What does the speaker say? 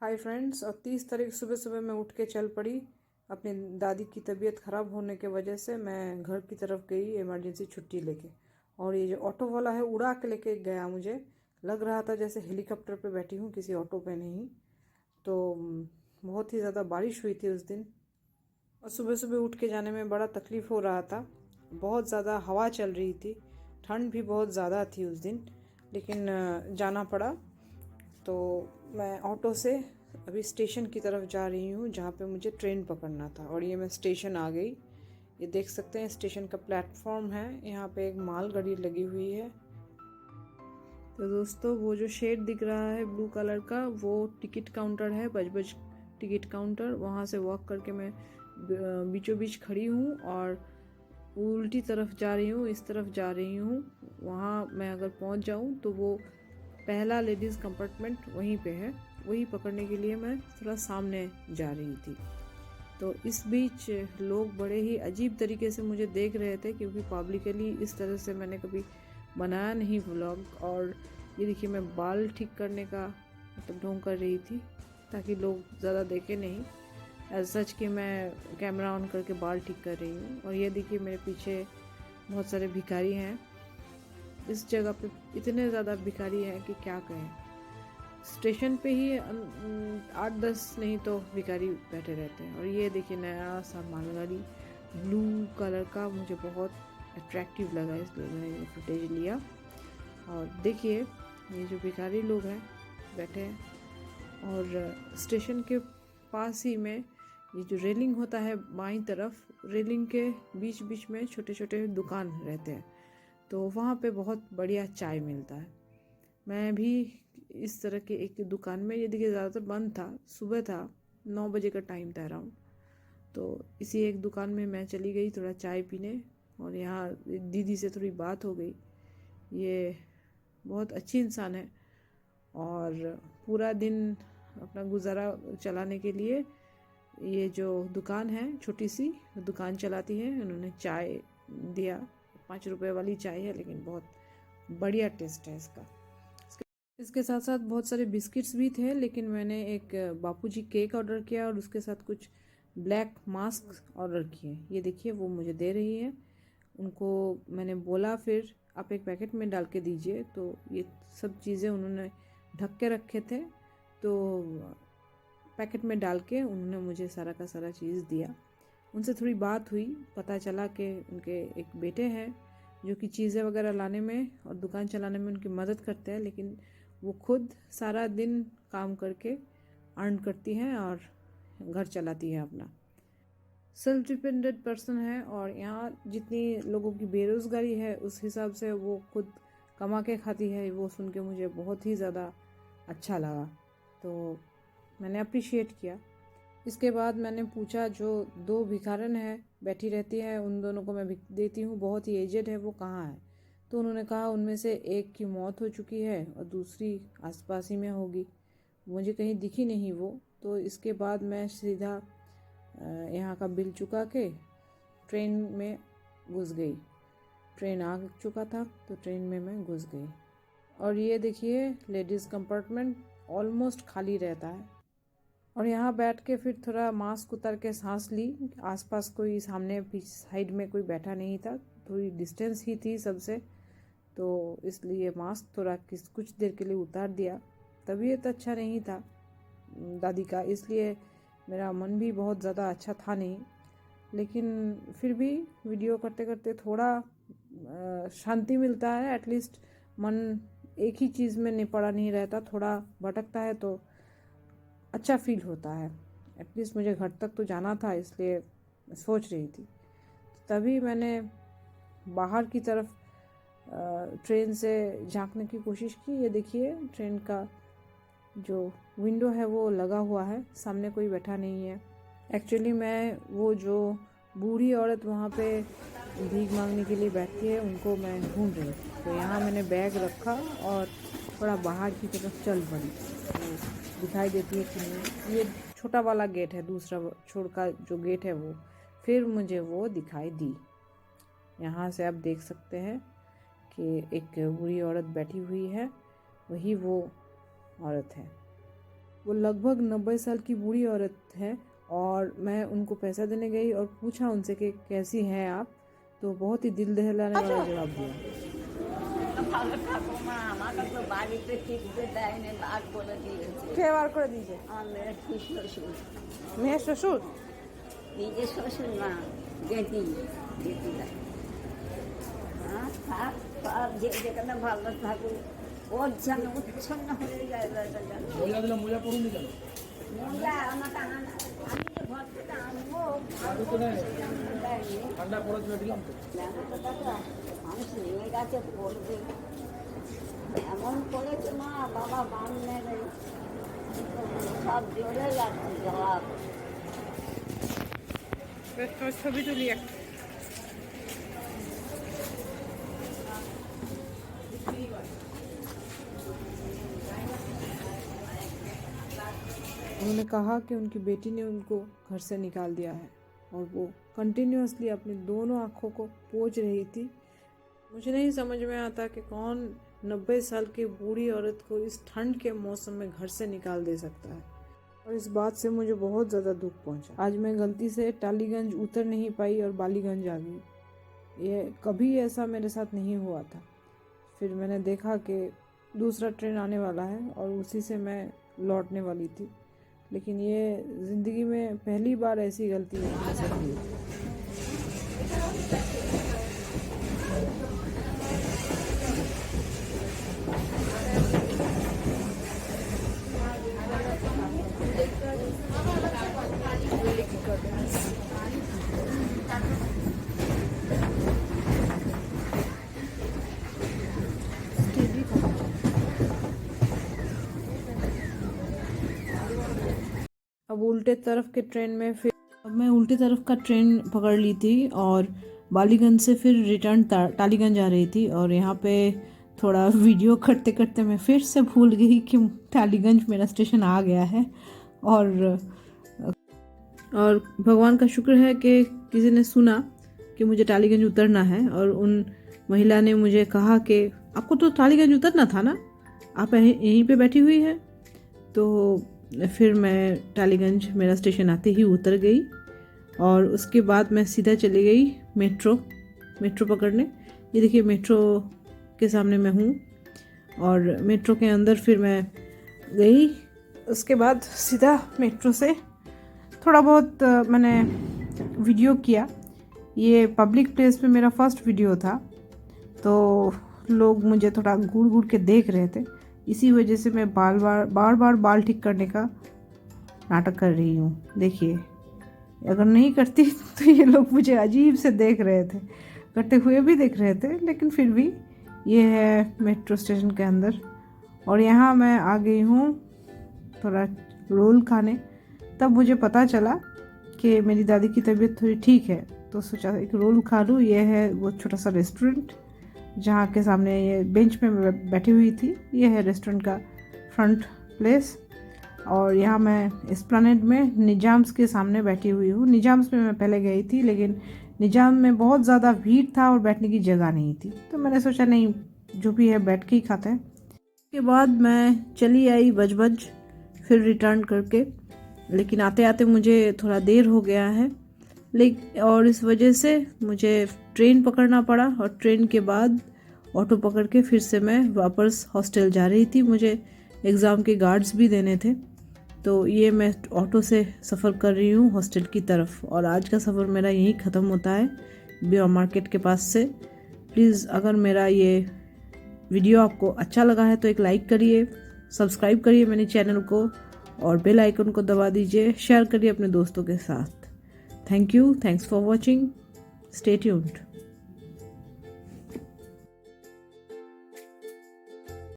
Hi friends. और 30 तारीख सुबह सुबह मैं उठ के चल पड़ी। अपनी दादी की तबीयत ख़राब होने के वजह से मैं घर की तरफ गई इमरजेंसी छुट्टी लेके। और ये जो ऑटो वाला है उड़ा के लेके गया। मुझे लग रहा था जैसे हेलीकॉप्टर पे बैठी हूँ, किसी ऑटो पे नहीं। तो बहुत ही ज़्यादा बारिश हुई थी उस दिन, और सुबह सुबह उठ के जाने में बड़ा तकलीफ़ हो रहा था। बहुत ज़्यादा हवा चल रही थी, ठंड भी बहुत ज़्यादा थी उस दिन, लेकिन जाना पड़ा। तो मैं ऑटो से अभी स्टेशन की तरफ जा रही हूँ, जहाँ पे मुझे ट्रेन पकड़ना था। और ये मैं स्टेशन आ गई। ये देख सकते हैं स्टेशन का प्लेटफॉर्म है। यहाँ पे एक मालगाड़ी लगी हुई है। तो दोस्तों, वो जो शेड दिख रहा है ब्लू कलर का, वो टिकट काउंटर है, बजबज टिकट काउंटर। वहाँ से वॉक करके मैं बीचों बीच खड़ी हूँ और उल्टी तरफ जा रही हूँ, इस तरफ जा रही हूँ। वहाँ मैं अगर पहुँच जाऊँ तो वो पहला लेडीज़ कंपार्टमेंट वहीं पे है। वही पकड़ने के लिए मैं थोड़ा सामने जा रही थी। तो इस बीच लोग बड़े ही अजीब तरीके से मुझे देख रहे थे, क्योंकि पब्लिकली इस तरह से मैंने कभी बनाया नहीं व्लॉग। और ये देखिए, मैं बाल ठीक करने का मतलब ढोंग कर रही थी, ताकि लोग ज़्यादा देखे नहीं, एज सच कि मैं कैमरा ऑन करके बाल ठीक कर रही हूँ। और ये देखिए, मेरे पीछे बहुत सारे भिखारी हैं। इस जगह पे इतने ज़्यादा भिखारी हैं कि क्या कहें। स्टेशन पे ही 8-10 नहीं तो भिखारी बैठे रहते हैं। और ये देखिए, नया सा मालगाड़ी ब्लू कलर का मुझे बहुत अट्रैक्टिव लगा, इसलिए मैंने ये फुटेज लिया। और देखिए, ये जो भिखारी लोग हैं बैठे हैं, और स्टेशन के पास ही में ये जो रेलिंग होता है बाईं तरफ, रेलिंग के बीच बीच में छोटे छोटे दुकान रहते हैं। तो वहाँ पे बहुत बढ़िया चाय मिलता है। मैं भी इस तरह के एक दुकान में, ये देखिए ज़्यादातर बंद था, सुबह था, 9 बजे का टाइम था अराउंड। तो इसी एक दुकान में मैं चली गई थोड़ा चाय पीने, और यहाँ दीदी से थोड़ी बात हो गई। ये बहुत अच्छी इंसान है, और पूरा दिन अपना गुजारा चलाने के लिए ये जो दुकान है, छोटी सी दुकान चलाती है। उन्होंने चाय दिया, 5 रुपए वाली चाय है, लेकिन बहुत बढ़िया टेस्ट है इसका। इसके साथ साथ बहुत सारे बिस्किट्स भी थे, लेकिन मैंने एक बापूजी केक ऑर्डर किया और उसके साथ कुछ ब्लैक मास्क ऑर्डर किए। ये देखिए, वो मुझे दे रही है। उनको मैंने बोला फिर आप एक पैकेट में डाल के दीजिए। तो ये सब चीज़ें उन्होंने ढक के रखे थे, तो पैकेट में डाल के उन्होंने मुझे सारा का सारा चीज़ दिया। उनसे थोड़ी बात हुई, पता चला कि उनके एक बेटे हैं जो कि चीज़ें वगैरह लाने में और दुकान चलाने में उनकी मदद करते हैं, लेकिन वो खुद सारा दिन काम करके अर्न करती हैं और घर चलाती है अपना। सेल्फ डिपेंडेंट पर्सन है, और यहाँ जितनी लोगों की बेरोज़गारी है उस हिसाब से वो खुद कमा के खाती है। वो सुन के मुझे बहुत ही ज़्यादा अच्छा लगा, तो मैंने अप्रिशिएट किया। इसके बाद मैंने पूछा, जो 2 भिखारन है बैठी रहती है, उन दोनों को मैं देती हूँ, बहुत ही एजेड है, वो कहाँ है? तो उन्होंने कहा उनमें से एक की मौत हो चुकी है और दूसरी आसपास ही में होगी, मुझे कहीं दिखी नहीं वो। तो इसके बाद मैं सीधा यहाँ का बिल चुका के ट्रेन में घुस गई। ट्रेन आ चुका था, तो ट्रेन में मैं घुस गई। और ये देखिए, लेडीज़ कंपार्टमेंट ऑलमोस्ट खाली रहता है। और यहाँ बैठ के फिर थोड़ा मास्क उतार के सांस ली। आसपास कोई सामने पीछे साइड में कोई बैठा नहीं था, थोड़ी डिस्टेंस ही थी सबसे, तो इसलिए मास्क थोड़ा कुछ देर के लिए उतार दिया। तबीयत अच्छा नहीं था दादी का, इसलिए मेरा मन भी बहुत ज़्यादा अच्छा था नहीं, लेकिन फिर भी वीडियो करते करते थोड़ा शांति मिलता है। एटलीस्ट मन एक ही चीज़ में पड़ा नहीं रहता, थोड़ा भटकता है तो अच्छा फील होता है। एटलीस्ट मुझे घर तक तो जाना था, इसलिए सोच रही थी। तभी मैंने बाहर की तरफ ट्रेन से झांकने की कोशिश की। ये देखिए, ट्रेन का जो विंडो है वो लगा हुआ है, सामने कोई बैठा नहीं है। एक्चुअली मैं वो जो बूढ़ी औरत वहाँ पे भीख मांगने के लिए बैठती है, उनको मैं ढूंढ रही थी। तो यहाँ मैंने बैग रखा और थोड़ा बाहर की तरफ चल पड़ी। तो दिखाई देती है कि नहीं, ये छोटा वाला गेट है, दूसरा छोड़ का जो गेट है वो, फिर मुझे वो दिखाई दी। यहाँ से आप देख सकते हैं कि एक बूढ़ी औरत बैठी हुई है, वही वो औरत है। वो लगभग 90 साल की बूढ़ी औरत है और मैं उनको पैसा देने गई और पूछा उनसे कि कैसी हैं आप, तो बहुत ही दिल दहलाने वाला जवाब दिया। বার করে দিয়েছে মেয়ের শ্বশুর, নিজের শ্বশুর না, জেঠি জেঠিদা। থাক থাক, যে যেখানে ভালো থাকুক, ওর যেন উচ্ছন্ন হয়ে যায়। মোজা আমাকে আমি যে ঘর থেকে আনবো মানুষ নিয়ে গেছে পড়বে, এমন করেছে মা বাবা বান নেবে, সব জোরে যাচ্ছে জবাব। ছবি তুলি একটা। उन्होंने कहा कि उनकी बेटी ने उनको घर से निकाल दिया है और वो कंटिन्यूअसली अपनी दोनों आँखों को पोंछ रही थी। मुझे नहीं समझ में आता कि कौन 90 साल की बूढ़ी औरत को इस ठंड के मौसम में घर से निकाल दे सकता है, और इस बात से मुझे बहुत ज़्यादा दुख पहुंचा। आज मैं गलती से टालीगंज उतर नहीं पाई और बालीगंज आ गई। ये कभी ऐसा मेरे साथ नहीं हुआ था। फिर मैंने देखा कि दूसरा ट्रेन आने वाला है और उसी से मैं लौटने वाली थी, लेकिन ये ज़िंदगी में पहली बार ऐसी गलती मेरे से हुई। अब उल्टे तरफ के ट्रेन में फिर अब मैं उल्टे तरफ का ट्रेन पकड़ ली थी और बालीगंज से फिर रिटर्न टालीगंज आ रही थी, और यहाँ पे थोड़ा वीडियो करते करते मैं फिर से भूल गई कि टालीगंज मेरा स्टेशन आ गया है। और भगवान का शुक्र है कि किसी ने सुना कि मुझे टालीगंज उतरना है, और उन महिला ने मुझे कहा कि आपको तो टालीगंज उतरना था ना, आप यहीं पे बैठी हुई है। तो फिर मैं टालीगंज मेरा स्टेशन आते ही उतर गई और उसके बाद मैं सीधा चली गई मेट्रो पकड़ने। ये देखिए मेट्रो के सामने मैं हूँ और मेट्रो के अंदर फिर मैं गई। उसके बाद सीधा मेट्रो से थोड़ा बहुत मैंने वीडियो किया। ये पब्लिक प्लेस पे मेरा फर्स्ट वीडियो था, तो लोग मुझे थोड़ा घूर घूर के देख रहे थे, इसी वजह से मैं बार बार बाल ठीक करने का नाटक कर रही हूँ। देखिए, अगर नहीं करती तो ये लोग मुझे अजीब से देख रहे थे, करते हुए भी देख रहे थे, लेकिन फिर भी ये है मेट्रो स्टेशन के अंदर। और यहाँ मैं आ गई हूँ थोड़ा रोल खाने। तब मुझे पता चला कि मेरी दादी की तबीयत थोड़ी ठीक है, तो सोचा एक रोल खा लूँ। ये है वो छोटा सा रेस्टोरेंट जहाँ के सामने ये बेंच पे मैं बैठी हुई थी। ये है रेस्टोरेंट का फ्रंट प्लेस, और यहाँ मैं एस्प्लेनेड में निजाम्स के सामने बैठी हुई हूँ। निजाम्स में मैं पहले गई थी, लेकिन निजाम में बहुत ज़्यादा भीड़ था और बैठने की जगह नहीं थी, तो मैंने सोचा नहीं, जो भी है बैठ के ही खाते हैं। उसके बाद मैं चली आई बज फिर रिटर्न करके, लेकिन आते आते मुझे थोड़ा देर हो गया है, और इस वजह से मुझे ट्रेन पकड़ना पड़ा, और ट्रेन के बाद ऑटो पकड़ के फिर से मैं वापस हॉस्टल जा रही थी। मुझे एग्ज़ाम के गार्ड्स भी देने थे, तो ये मैं ऑटो से सफ़र कर रही हूँ हॉस्टल की तरफ। और आज का सफ़र मेरा यहीं ख़त्म होता है, बिया मार्केट के पास से। प्लीज़ अगर मेरा ये वीडियो आपको अच्छा लगा है तो एक लाइक करिए, सब्सक्राइब करिए मेरे चैनल को, और बेल आइकन को दबा दीजिए, शेयर करिए अपने दोस्तों के साथ। Thank you, thanks for watching, stay tuned.